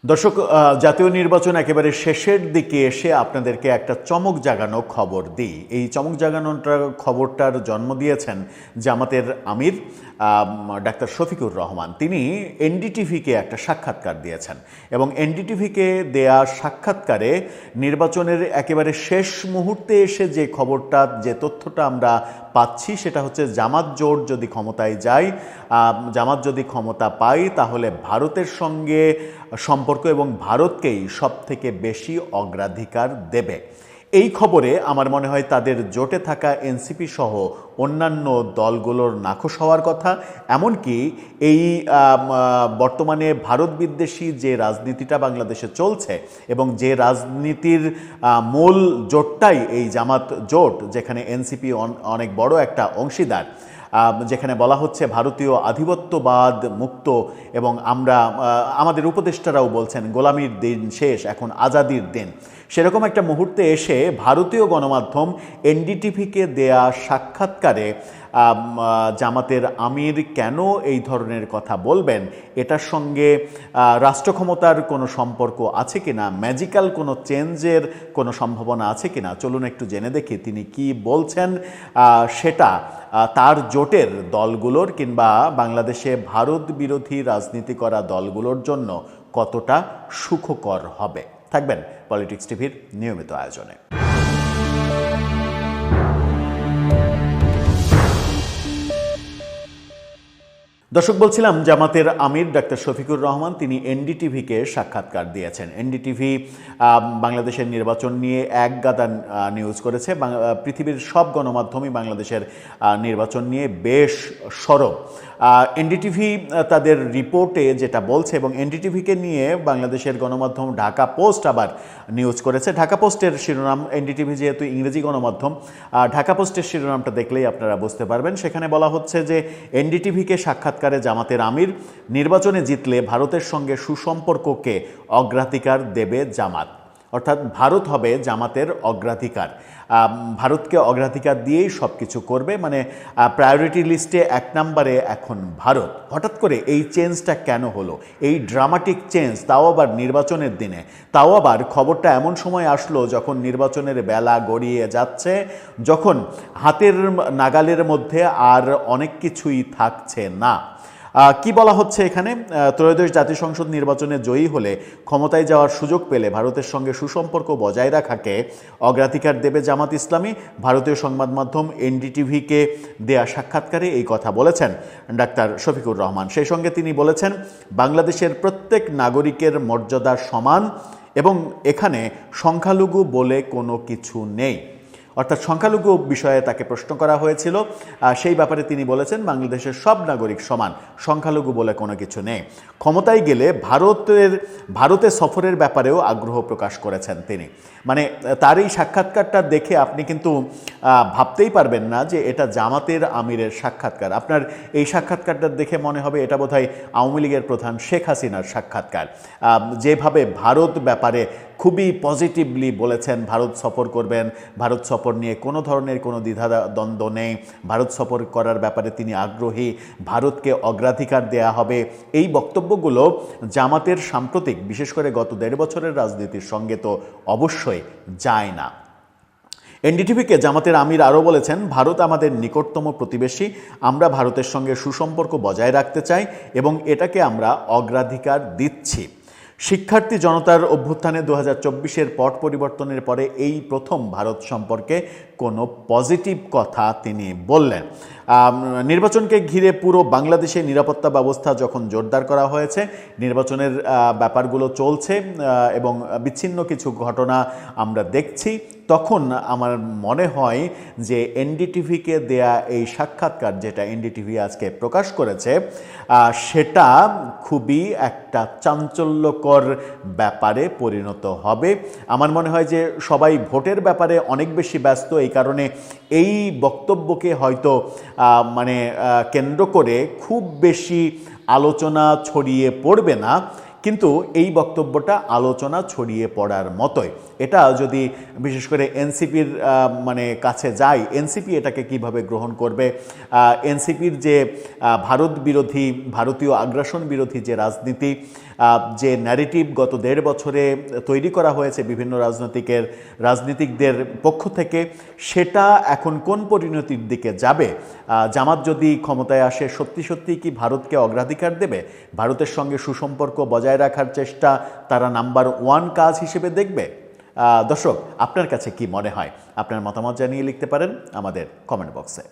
দর্শক, জাতীয় নির্বাচন একেবারে শেষের দিকে এসে আপনাদেরকে একটা চমক জাগানো খবর দিই। এই চমক জাগানোটার খবরটার জন্ম দিয়েছেন জামাতের আমির ডাক্তার শফিকুর রহমান। তিনি এনডিটিভিকে একটা সাক্ষাৎকার দিয়েছেন এবং এনডিটিভিকে দেয়া সাক্ষাৎকারে নির্বাচনের একেবারে শেষ মুহূর্তে এসে যে খবরটা, যে তথ্যটা আমরা পাচ্ছি সেটা হচ্ছে জামাত জোট যদি ক্ষমতায় যায়, জামাত যদি ক্ষমতা পায় তাহলে ভারতের সঙ্গে সম্পর্ক এবং ভারতকেই সবথেকে বেশি অগ্রাধিকার দেবে। এই খবরে আমার মনে হয় তাদের জোটে থাকা এনসিপি সহ অন্যান্য দলগুলোর নাখোশ হওয়ার কথা। এমনকি এই বর্তমানে ভারত বিদ্বেষী যে রাজনীতিটা বাংলাদেশে চলছে এবং যে রাজনীতির মূল জোটটাই এই জামাত জোট, যেখানে এনসিপি অনেক বড় একটা অংশীদার, যেখানে বলা হচ্ছে ভারতীয় আধিপত্যবাদ মুক্ত এবং আমাদের উপদেষ্টারাও বলছেন গোলামির দিন শেষ, এখন আজাদির দিন। সেরকম একটা মুহূর্তে এসে ভারতীয় গণমাধ্যম এনডিটিভিকে দেয়া সাক্ষাৎকারে জামাতের আমির কেন এই ধরনের কথা বলবেন, এটার সঙ্গে রাষ্ট্রক্ষমতার কোনো সম্পর্ক আছে কিনা, ম্যাজিক্যাল কোনো চেঞ্জের কোনো সম্ভাবনা আছে কিনা, চলুন একটু জেনে দেখি তিনি কি বলছেন। সেটা তার জোটের দলগুলোর কিংবা বাংলাদেশে ভারত বিরোধী রাজনীতি করা দলগুলোর জন্য কতটা সুখকর হবে। থাকবেন পলিটিক্স টিভির নিয়মিত আয়োজনে। দর্শক, বলছিলাম জামাতের আমির ডাক্তার শফিকুর রহমান তিনি এনডিটিভিকে সাক্ষাৎকার দিয়েছেন। এনডিটিভি বাংলাদেশের নির্বাচন নিয়ে এক গাদা নিউজ করেছে। পৃথিবীর সব গণমাধ্যমই বাংলাদেশের নির্বাচন নিয়ে বেশ সরব। এনডিটিভি তাদের রিপোর্টে যেটা বলছে, এবং এনডিটিভিকে নিয়ে বাংলাদেশের গণমাধ্যম ঢাকা পোস্ট আবার নিউজ করেছে। ঢাকা পোস্টের শিরোনাম, এনডিটিভি যেহেতু ইংরেজি গণমাধ্যম, ঢাকা পোস্টের শিরোনামটা দেখলেই আপনারা বুঝতে পারবেন। সেখানে বলা হচ্ছে যে এনডিটিভিকে সাক্ষাৎকারে জামাতের আমির, নির্বাচনে জিতলে ভারতের সঙ্গে সুসম্পর্ককে অগ্রাধিকার দেবে জামাত। অর্থাৎ ভারত হবে জামাতের অগ্রাধিকার, ভারতকে অগ্রাধিকার দিয়েই সব কিছু করবে, মানে প্রায়োরিটি লিস্টে এক নম্বরে এখন ভারত। হঠাৎ করে এই চেঞ্জটা কেন হলো, এই ড্রামাটিক চেঞ্জ, তাও আবার নির্বাচনের দিনে, তাও আবার খবরটা এমন সময় আসলো যখন নির্বাচনের বেলা গড়িয়ে যাচ্ছে, যখন হাতের নাগালের মধ্যে আর অনেক কিছুই থাকছে না। কি বলা হচ্ছে এখানে, ত্রয়োদশ জাতীয় সংসদ নির্বাচনে জয়ী হলে ক্ষমতায় যাওয়ার সুযোগ পেলে ভারতের সঙ্গে সুসম্পর্ক বজায় রাখাকে অগ্রাধিকার দেবে জামাত ইসলামী। ভারতীয় সংবাদ মাধ্যম এনডিটিভিকে দেয়া সাক্ষাৎকারে এই কথা বলেছেন ডাক্তার শফিকুর রহমান। সেই সঙ্গে তিনি বলেছেন বাংলাদেশের প্রত্যেক নাগরিকের মর্যাদা সমান এবং এখানে সংখ্যালঘু বলে কোনো কিছু নেই। অর্থাৎ সংখ্যালঘু বিষয়ে তাকে প্রশ্ন করা হয়েছিল, সেই ব্যাপারে তিনি বলেছেন বাংলাদেশের সব নাগরিক সমান, সংখ্যালঘু বলে কোনো কিছু নেই। ক্ষমতায় গেলে ভারতে সফরের ব্যাপারেও আগ্রহ প্রকাশ করেছেন তিনি। মানে তার এই সাক্ষাৎকারটা দেখে আপনি কিন্তু ভাবতেই পারবেন না যে এটা জামাতের আমিরের সাক্ষাৎকার। আপনার এই সাক্ষাৎকারটা দেখে মনে হবে এটা বোধহয় আওয়ামী লীগের প্রধান শেখ হাসিনার সাক্ষাৎকার। যেভাবে ভারত ব্যাপারে খুবই পজিটিভলি বলেছেন, ভারত সফর করবেন, ভারত সফর নিয়ে কোনো ধরনের কোনো দ্বিধাদ্বন্দ্ব নেই, ভারত সফর করার ব্যাপারে তিনি আগ্রহী, ভারতকে অগ্রাধিকার দেয়া হবে। এই বক্তব্যগুলো জামাতের সাম্প্রতিক, বিশেষ করে গত ১.৫ বছরের রাজনীতির সঙ্গে তো অবশ্যই যায় না। এনডিটিভিকে জামাতের আমির আরও বলেছেন ভারত আমাদের নিকটতম প্রতিবেশী, আমরা ভারতের সঙ্গে সুসম্পর্ক বজায় রাখতে চাই এবং এটাকে আমরা অগ্রাধিকার দিচ্ছি। শিক্ষার্থী জনতার অভ্যুত্থানে ২০২৪-এর পট পরিবর্তনের পরে এই প্রথম ভারত সম্পর্কে কোনো পজিটিভ কথা তিনি বললেন। নির্বাচনকে ঘিরে পুরো বাংলাদেশের নিরাপত্তা ব্যবস্থা যখন জোরদার করা হয়েছে, নির্বাচনের ব্যাপারগুলো চলছে এবং বিচ্ছিন্ন কিছু ঘটনা আমরা দেখছি, তখন আমার মনে হয় যে এনডিটিভিকে দেয়া এই সাক্ষাৎকার, যেটা এনডিটিভি আজকে প্রকাশ করেছে, সেটা খুবই একটা চাঞ্চল্যকর ব্যাপারে পরিণত হবে। আমার মনে হয় যে সবাই ভোটের ব্যাপারে অনেক বেশি ব্যস্ত, এই কারণে এই বক্তব্যকে হয়তো কেন্দ্র করে খুব বেশি আলোচনা ছড়িয়ে পড়বে না। কিন্তু এই বক্তব্যটা আলোচনা ছড়িয়ে পড়ার মতোই। এটা যদি বিশেষ করে এনসিপির মানে কাছে যায়, এনসিপি এটাকে কিভাবে গ্রহণ করবে, এনসিপির যে ভারত বিরোধী, ভারতীয় আগ্রাসন বিরোধী যে রাজনীতি, যে ন্যারেটিভ গত 1.5 বছরে তৈরি করা হয়েছে বিভিন্ন রাজনীতিকদের পক্ষ থেকে, সেটা এখন কোন পরিণতির দিকে যাবে? জামাত যদি ক্ষমতায় আসে সত্যি সত্যি কি ভারতকে অগ্রাধিকার দেবে? ভারতের সঙ্গে সুসম্পর্ক বজায় রাখার চেষ্টা তারা নাম্বার 1 কাজ হিসেবে দেখবে? দর্শক, আপনার কাছে কি মনে হয়? আপনার মতামত জানিয়ে লিখতে পারেন আমাদের কমেন্ট বক্সে।